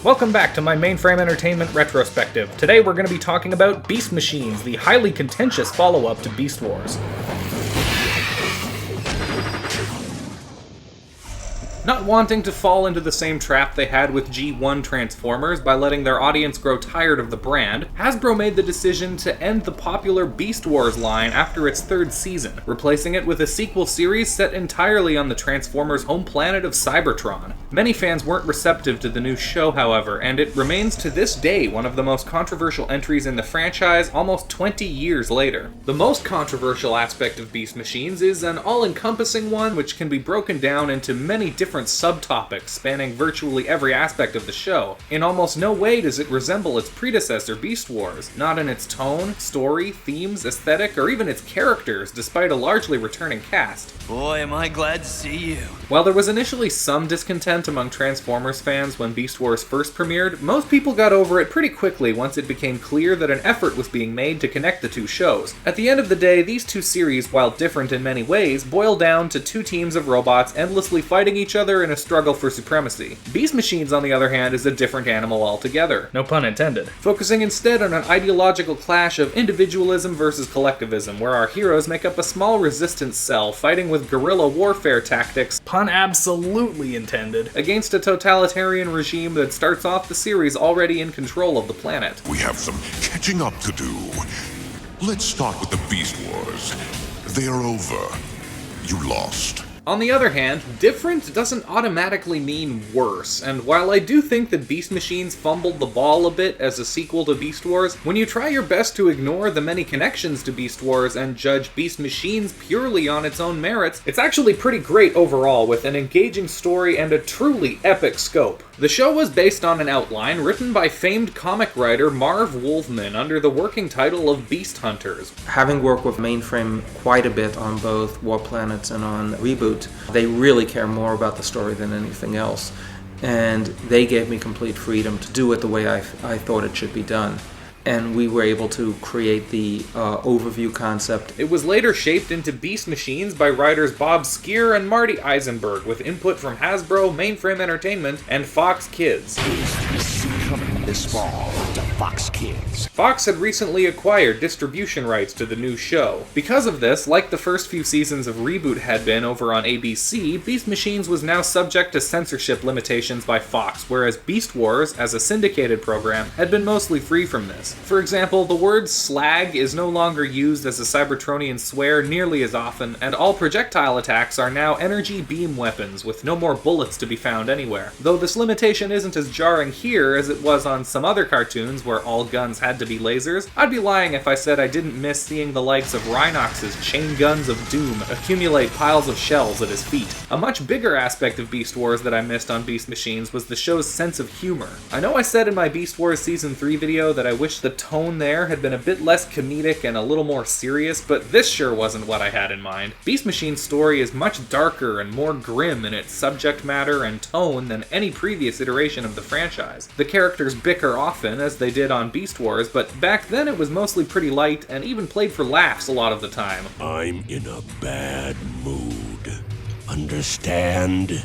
Welcome back to my Mainframe Entertainment Retrospective. Today we're going to be talking about Beast Machines, the highly contentious follow-up to Beast Wars. Not wanting to fall into the same trap they had with G1 Transformers by letting their audience grow tired of the brand, Hasbro made the decision to end the popular Beast Wars line after its third season, replacing it with a sequel series set entirely on the Transformers' home planet of Cybertron. Many fans weren't receptive to the new show, however, and it remains to this day one of the most controversial entries in the franchise almost 20 years later. The most controversial aspect of Beast Machines is an all-encompassing one which can be broken down into many different subtopics spanning virtually every aspect of the show. In almost no way does it resemble its predecessor Beast Wars, not in its tone, story, themes, aesthetic, or even its characters, despite a largely returning cast. Boy, am I glad to see you. While there was initially some discontent among Transformers fans when Beast Wars first premiered, most people got over it pretty quickly once it became clear that an effort was being made to connect the two shows. At the end of the day, these two series, while different in many ways, boil down to two teams of robots endlessly fighting each other in a struggle for supremacy. Beast Machines, on the other hand, is a different animal altogether. No pun intended. Focusing instead on an ideological clash of individualism versus collectivism, where our heroes make up a small resistance cell fighting with guerrilla warfare tactics, pun absolutely intended, against a totalitarian regime that starts off the series already in control of the planet. We have some catching up to do. Let's start with the Beast Wars. They are over. You lost. On the other hand, different doesn't automatically mean worse, and while I do think that Beast Machines fumbled the ball a bit as a sequel to Beast Wars, when you try your best to ignore the many connections to Beast Wars and judge Beast Machines purely on its own merits, it's actually pretty great overall, with an engaging story and a truly epic scope. The show was based on an outline written by famed comic writer Marv Wolfman under the working title of Beast Hunters. Having worked with Mainframe quite a bit on both War Planets and on Reboot, they really care more about the story than anything else. And they gave me complete freedom to do it the way I thought it should be done. And we were able to create the overview concept. It was later shaped into Beast Machines by writers Bob Skier and Marty Eisenberg, with input from Hasbro, Mainframe Entertainment, and Fox Kids. Coming this fall to Fox Kids. Fox had recently acquired distribution rights to the new show. Because of this, like the first few seasons of Reboot had been over on ABC, Beast Machines was now subject to censorship limitations by Fox, whereas Beast Wars, as a syndicated program, had been mostly free from this. For example, the word slag is no longer used as a Cybertronian swear nearly as often, and all projectile attacks are now energy beam weapons, with no more bullets to be found anywhere. Though this limitation isn't as jarring here as it was on some other cartoons where all guns had to be lasers, I'd be lying if I said I didn't miss seeing the likes of Rhinox's chain guns of doom accumulate piles of shells at his feet. A much bigger aspect of Beast Wars that I missed on Beast Machines was the show's sense of humor. I know I said in my Beast Wars Season 3 video that I wish the tone there had been a bit less comedic and a little more serious, but this sure wasn't what I had in mind. Beast Machine's story is much darker and more grim in its subject matter and tone than any previous iteration of the franchise. The characters bicker often, as they did on Beast Wars, but back then it was mostly pretty light and even played for laughs a lot of the time. I'm in a bad mood. Understand?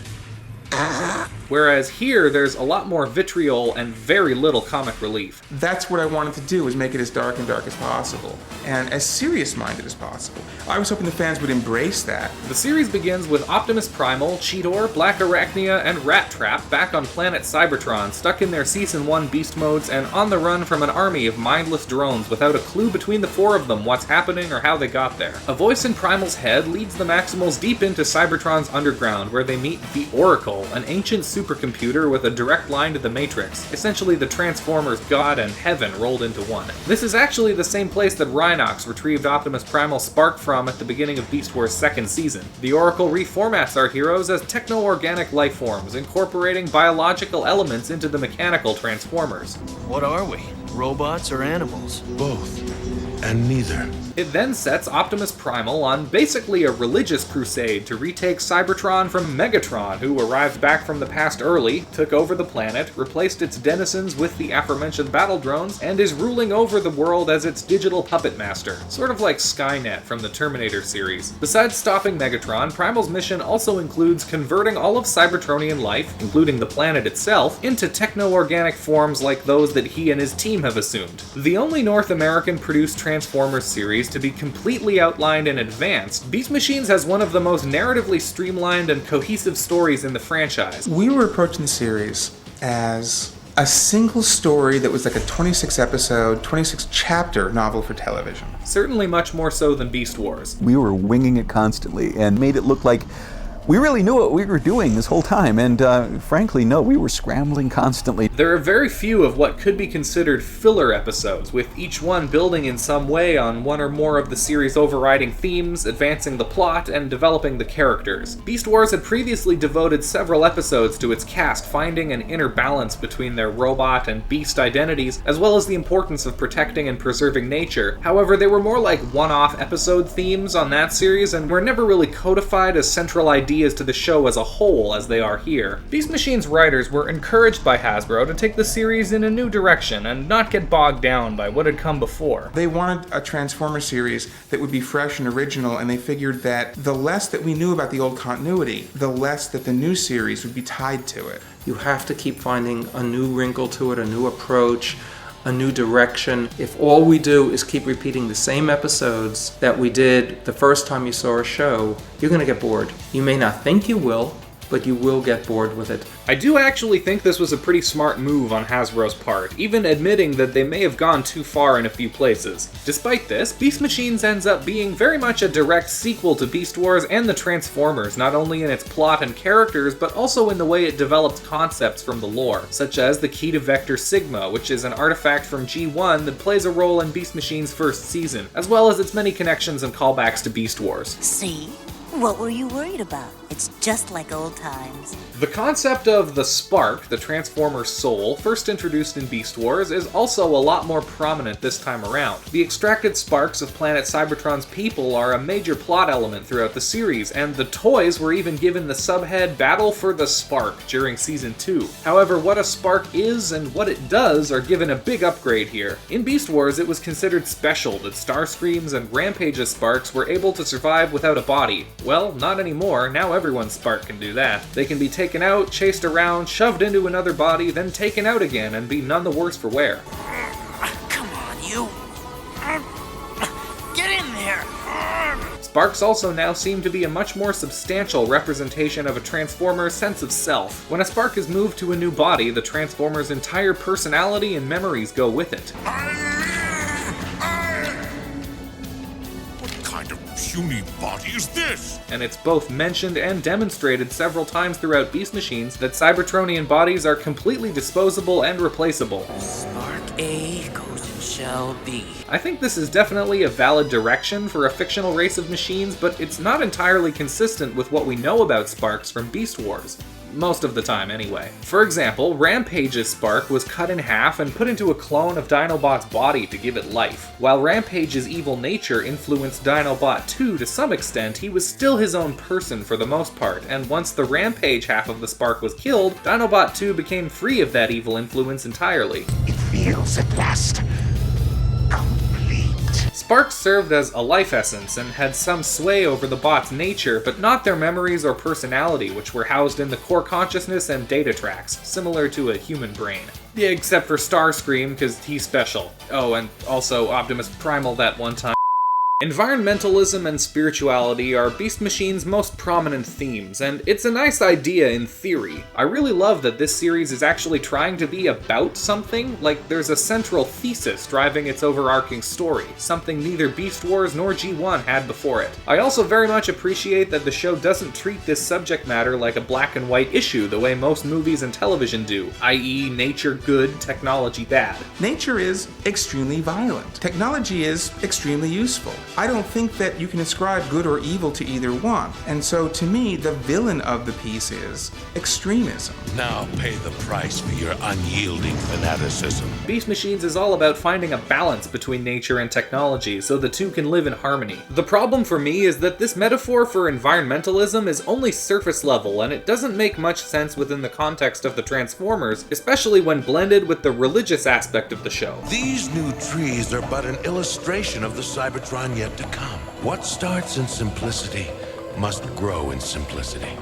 Whereas here, there's a lot more vitriol and very little comic relief. That's what I wanted to do, was make it as dark as possible, and as serious-minded as possible. I was hoping the fans would embrace that. The series begins with Optimus Primal, Cheetor, Blackarachnia, and Rattrap back on planet Cybertron, stuck in their Season 1 beast modes and on the run from an army of mindless drones without a clue between the four of them what's happening or how they got there. A voice in Primal's head leads the Maximals deep into Cybertron's underground, where they meet the Oracle, an ancient supercomputer with a direct line to the Matrix, essentially the Transformers' God and Heaven rolled into one. This is actually the same place that Rhinox retrieved Optimus Primal's spark from at the beginning of Beast Wars' second season. The Oracle reformats our heroes as techno-organic lifeforms, incorporating biological elements into the mechanical Transformers. What are we? robots or animals? Both. And neither. It then sets Optimus Primal on basically a religious crusade to retake Cybertron from Megatron, who arrived back from the past early, took over the planet, replaced its denizens with the aforementioned battle drones, and is ruling over the world as its digital puppet master, sort of like Skynet from the Terminator series. Besides stopping Megatron, Primal's mission also includes converting all of Cybertronian life, including the planet itself, into techno-organic forms like those that he and his team have assumed. The only North American produced Transformers series to be completely outlined in advance, Beast Machines has one of the most narratively streamlined and cohesive stories in the franchise. We were approaching the series as a single story that was like a 26-episode, 26-chapter novel for television. Certainly much more so than Beast Wars. We were winging it constantly and made it look like we really knew what we were doing this whole time, and frankly, no, we were scrambling constantly. There are very few of what could be considered filler episodes, with each one building in some way on one or more of the series' overriding themes, advancing the plot, and developing the characters. Beast Wars had previously devoted several episodes to its cast finding an inner balance between their robot and beast identities, as well as the importance of protecting and preserving nature. However, they were more like one-off episode themes on that series, and were never really codified as central ideas to the show as a whole as they are here. Beast Machines writers were encouraged by Hasbro to take the series in a new direction and not get bogged down by what had come before. They wanted a Transformers series that would be fresh and original, and they figured that the less that we knew about the old continuity, the less that the new series would be tied to it. You have to keep finding a new wrinkle to it, a new approach, a new direction. If all we do is keep repeating the same episodes that we did the first time you saw a show, you're going to get bored. You may not think you will, but you will get bored with it. I do actually think this was a pretty smart move on Hasbro's part, even admitting that they may have gone too far in a few places. Despite this, Beast Machines ends up being very much a direct sequel to Beast Wars and the Transformers, not only in its plot and characters, but also in the way it develops concepts from the lore, such as the Key to Vector Sigma, which is an artifact from G1 that plays a role in Beast Machines' first season, as well as its many connections and callbacks to Beast Wars. See? What were you worried about? It's just like old times. The concept of the Spark, the Transformer's soul, first introduced in Beast Wars, is also a lot more prominent this time around. The extracted sparks of planet Cybertron's people are a major plot element throughout the series, and the toys were even given the subhead Battle for the Spark during Season 2. However, what a Spark is and what it does are given a big upgrade here. In Beast Wars, it was considered special that Starscream's and Rampage's sparks were able to survive without a body. Well, not anymore. Now everyone's spark can do that. They can be taken out, chased around, shoved into another body, then taken out again and be none the worse for wear. Come on, you. Get in there. Sparks also now seem to be a much more substantial representation of a Transformer's sense of self. When a spark is moved to a new body, the Transformer's entire personality and memories go with it. Puny body is this? And it's both mentioned and demonstrated several times throughout Beast Machines that Cybertronian bodies are completely disposable and replaceable. Spark A goes in shell B. I think this is definitely a valid direction for a fictional race of machines, but it's not entirely consistent with what we know about sparks from Beast Wars. Most of the time, anyway. For example, Rampage's spark was cut in half and put into a clone of Dinobot's body to give it life. While Rampage's evil nature influenced Dinobot 2 to some extent, he was still his own person for the most part, and once the Rampage half of the spark was killed, Dinobot 2 became free of that evil influence entirely. It feels at last complete. Sparks served as a life essence and had some sway over the bot's nature, but not their memories or personality, which were housed in the core consciousness and data tracks, similar to a human brain. Yeah, except for Starscream, because he's special. Oh, and also Optimus Primal that one time. Environmentalism and spirituality are Beast Machine's most prominent themes, and it's a nice idea in theory. I really love that this series is actually trying to be about something, like there's a central thesis driving its overarching story, something neither Beast Wars nor G1 had before it. I also very much appreciate that the show doesn't treat this subject matter like a black and white issue the way most movies and television do, i.e. nature good, technology bad. Nature is extremely violent. Technology is extremely useful. I don't think that you can ascribe good or evil to either one. And so to me, the villain of the piece is extremism. Now pay the price for your unyielding fanaticism. Beast Machines is all about finding a balance between nature and technology so the two can live in harmony. The problem for me is that this metaphor for environmentalism is only surface level, and it doesn't make much sense within the context of the Transformers, especially when blended with the religious aspect of the show. These new trees are but an illustration of the Cybertron yet to come. What starts in simplicity must grow in simplicity.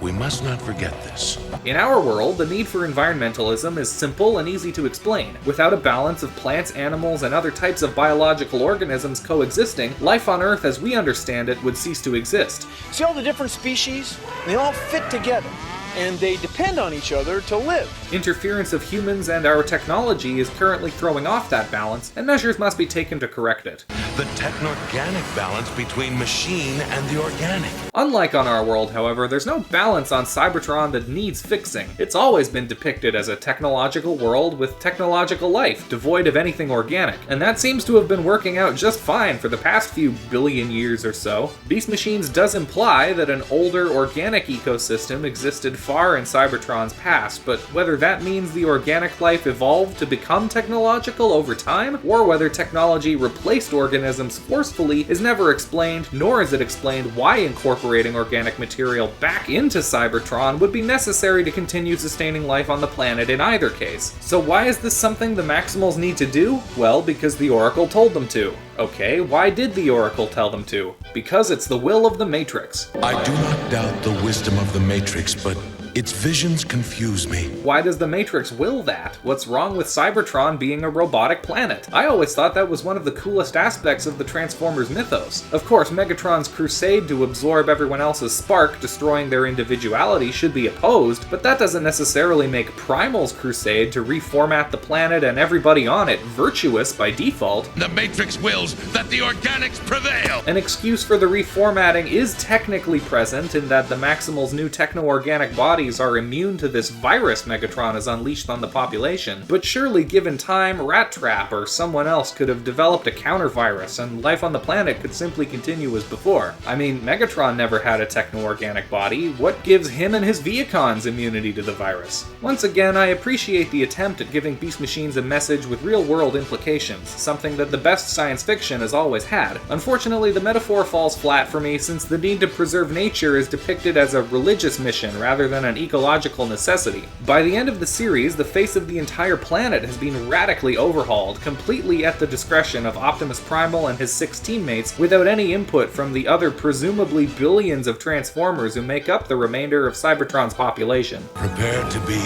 We must not forget this. In our world, the need for environmentalism is simple and easy to explain. Without a balance of plants, animals, and other types of biological organisms coexisting, life on Earth as we understand it would cease to exist. See all the different species? They all fit together, and they depend on each other to live. Interference of humans and our technology is currently throwing off that balance, and measures must be taken to correct it. The TechnoOrganic balance between machine and the organic. Unlike on our world, however, there's no balance on Cybertron that needs fixing. It's always been depicted as a technological world with technological life, devoid of anything organic, and that seems to have been working out just fine for the past few billion years or so. Beast Machines does imply that an older organic ecosystem existed far in Cybertron's past, but whether that means the organic life evolved to become technological over time, or whether technology replaced organisms forcefully is never explained, nor is it explained why incorporating organic material back into Cybertron would be necessary to continue sustaining life on the planet in either case. So why is this something the Maximals need to do? Well, because the Oracle told them to. Okay, why did the Oracle tell them to? Because it's the will of the Matrix. I do not doubt the wisdom of the Matrix, but its visions confuse me. Why does the Matrix will that? What's wrong with Cybertron being a robotic planet? I always thought that was one of the coolest aspects of the Transformers mythos. Of course, Megatron's crusade to absorb everyone else's spark, destroying their individuality, should be opposed, but that doesn't necessarily make Primal's crusade to reformat the planet and everybody on it virtuous by default. The Matrix wills that the organics prevail! An excuse for the reformatting is technically present in that the Maximals' new techno-organic bodies are immune to this virus Megatron has unleashed on the population, but surely given time, Rattrap or someone else could have developed a counter-virus and life on the planet could simply continue as before. I mean, Megatron never had a techno-organic body. What gives him and his Viacons immunity to the virus? Once again, I appreciate the attempt at giving Beast Machines a message with real-world implications, something that the best science fiction has always had. Unfortunately, the metaphor falls flat for me since the need to preserve nature is depicted as a religious mission rather than an ecological necessity. By the end of the series, the face of the entire planet has been radically overhauled, completely at the discretion of Optimus Primal and his 6 teammates, without any input from the other presumably billions of Transformers who make up the remainder of Cybertron's population. Prepare to be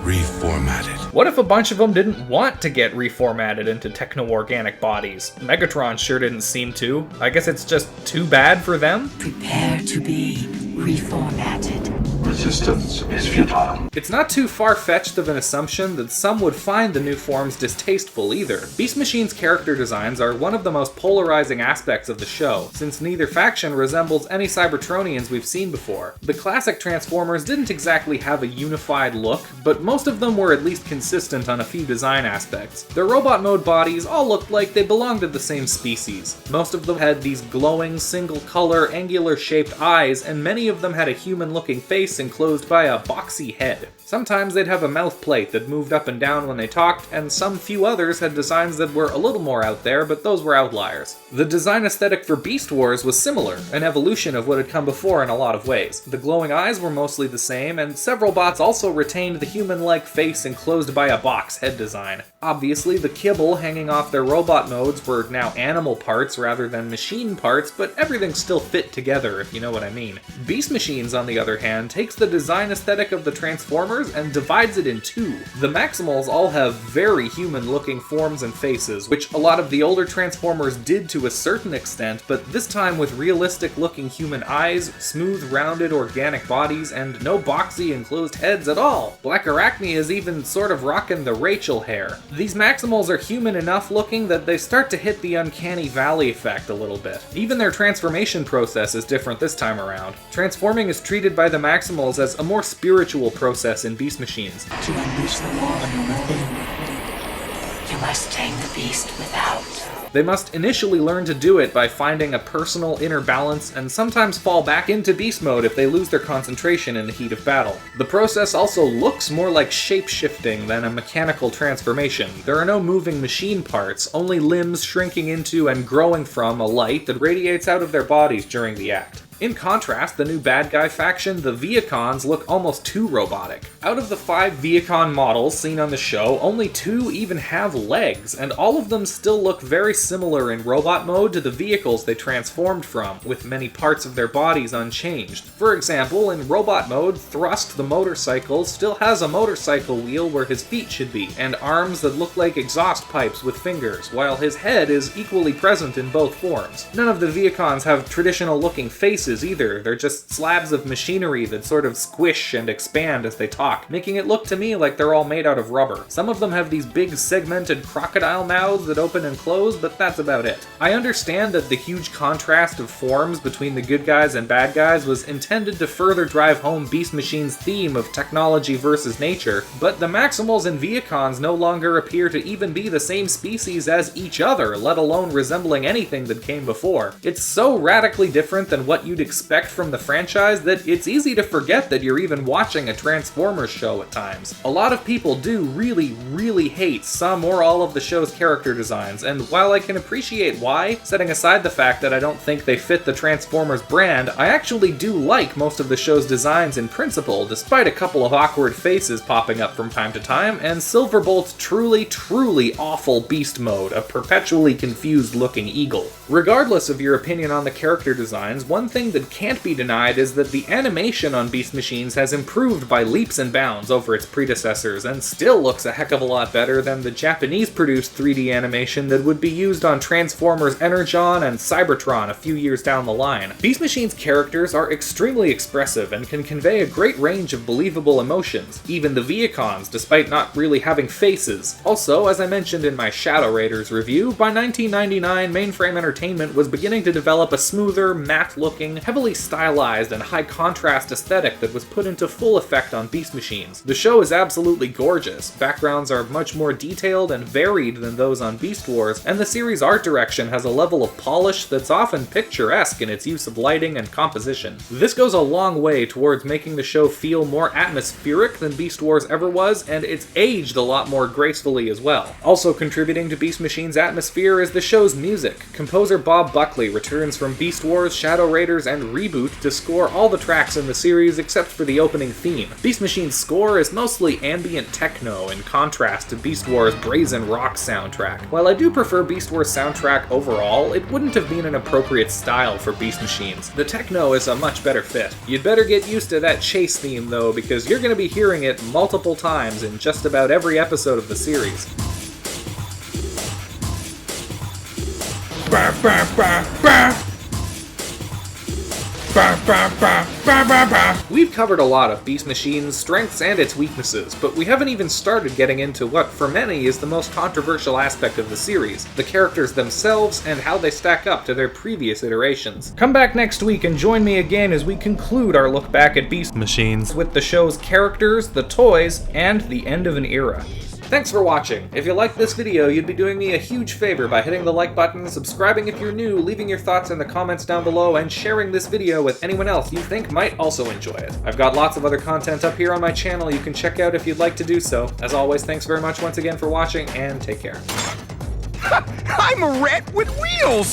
reformatted. What if a bunch of them didn't want to get reformatted into techno-organic bodies? Megatron sure didn't seem to. I guess it's just too bad for them? Prepare to be reformatted. Resistance is futile. It's not too far-fetched of an assumption that some would find the new forms distasteful either. Beast Machine's character designs are one of the most polarizing aspects of the show, since neither faction resembles any Cybertronians we've seen before. The classic Transformers didn't exactly have a unified look, but most of them were at least consistent on a few design aspects. Their robot mode bodies all looked like they belonged to the same species. Most of them had these glowing, single-color, angular-shaped eyes, and many of them had a human-looking face enclosed by a boxy head. Sometimes they'd have a mouth plate that moved up and down when they talked, and some few others had designs that were a little more out there, but those were outliers. The design aesthetic for Beast Wars was similar, an evolution of what had come before in a lot of ways. The glowing eyes were mostly the same, and several bots also retained the human-like face enclosed by a box head design. Obviously, the kibble hanging off their robot modes were now animal parts rather than machine parts, but everything still fit together, if you know what I mean. Beast Machines, on the other hand, takes the design aesthetic of the Transformers and divides it in two. The Maximals all have very human-looking forms and faces, which a lot of the older Transformers did to a certain extent, but this time with realistic-looking human eyes, smooth, rounded, organic bodies, and no boxy, enclosed heads at all. Blackarachnia is even sort of rocking the Rachel hair. These Maximals are human enough looking that they start to hit the uncanny valley effect a little bit. Even their transformation process is different this time around. Transforming is treated by the Maximals as a more spiritual process in Beast Machines. To unleash the war from within, you must tame the beast without. They must initially learn to do it by finding a personal inner balance, and sometimes fall back into beast mode if they lose their concentration in the heat of battle. The process also looks more like shape-shifting than a mechanical transformation. There are no moving machine parts, only limbs shrinking into and growing from a light that radiates out of their bodies during the act. In contrast, the new bad guy faction, the Viacons, look almost too robotic. Out of the 5 Viacon models seen on the show, only 2 even have legs, and all of them still look very similar in robot mode to the vehicles they transformed from, with many parts of their bodies unchanged. For example, in robot mode, Thrust the motorcycle still has a motorcycle wheel where his feet should be, and arms that look like exhaust pipes with fingers, while his head is equally present in both forms. None of the Viacons have traditional looking faces either. They're just slabs of machinery that sort of squish and expand as they talk, making it look to me like they're all made out of rubber. Some of them have these big segmented crocodile mouths that open and close, but that's about it. I understand that the huge contrast of forms between the good guys and bad guys was intended to further drive home Beast Machine's theme of technology versus nature, but the Maximals and Viacons no longer appear to even be the same species as each other, let alone resembling anything that came before. It's so radically different than what you'd expect from the franchise that it's easy to forget that you're even watching a Transformers show at times. A lot of people do really hate some or all of the show's character designs, and while I can appreciate why, setting aside the fact that I don't think they fit the Transformers brand, I actually do like most of the show's designs in principle, despite a couple of awkward faces popping up from time to time, and Silverbolt's truly awful beast mode, a perpetually confused looking eagle. Regardless of your opinion on the character designs, one thing that can't be denied is that the animation on Beast Machines has improved by leaps and bounds over its predecessors, and still looks a heck of a lot better than the Japanese-produced 3D animation that would be used on Transformers Energon and Cybertron a few years down the line. Beast Machine's characters are extremely expressive and can convey a great range of believable emotions, even the Viacons, despite not really having faces. Also, as I mentioned in my Shadow Raiders review, by 1999, Mainframe Entertainment was beginning to develop a smoother, matte-looking, heavily stylized and high-contrast aesthetic that was put into full effect on Beast Machines. The show is absolutely gorgeous, backgrounds are much more detailed and varied than those on Beast Wars, and the series' art direction has a level of polish that's often picturesque in its use of lighting and composition. This goes a long way towards making the show feel more atmospheric than Beast Wars ever was, and it's aged a lot more gracefully as well. Also contributing to Beast Machine's atmosphere is the show's music. Composer Bob Buckley returns from Beast Wars, Shadow Raiders, and Reboot to score all the tracks in the series except for the opening theme. Beast Machine's score is mostly ambient techno in contrast to Beast Wars' brazen rock soundtrack. While I do prefer Beast Wars' soundtrack overall, it wouldn't have been an appropriate style for Beast Machines. The techno is a much better fit. You'd better get used to that chase theme though, because you're going to be hearing it multiple times in just about every episode of the series. Bah, bah, bah, bah. We've covered a lot of Beast Machine's strengths and its weaknesses, but we haven't even started getting into what, for many, is the most controversial aspect of the series, the characters themselves and how they stack up to their previous iterations. Come back next week and join me again as we conclude our look back at Beast Machines with the show's characters, the toys, and the end of an era. Thanks for watching. If you liked this video, you'd be doing me a huge favor by hitting the like button, subscribing if you're new, leaving your thoughts in the comments down below, and sharing this video with anyone else you think might also enjoy it. I've got lots of other content up here on my channel you can check out if you'd like to do so. As always, thanks very much once again for watching, and take care. I'm a rat with wheels!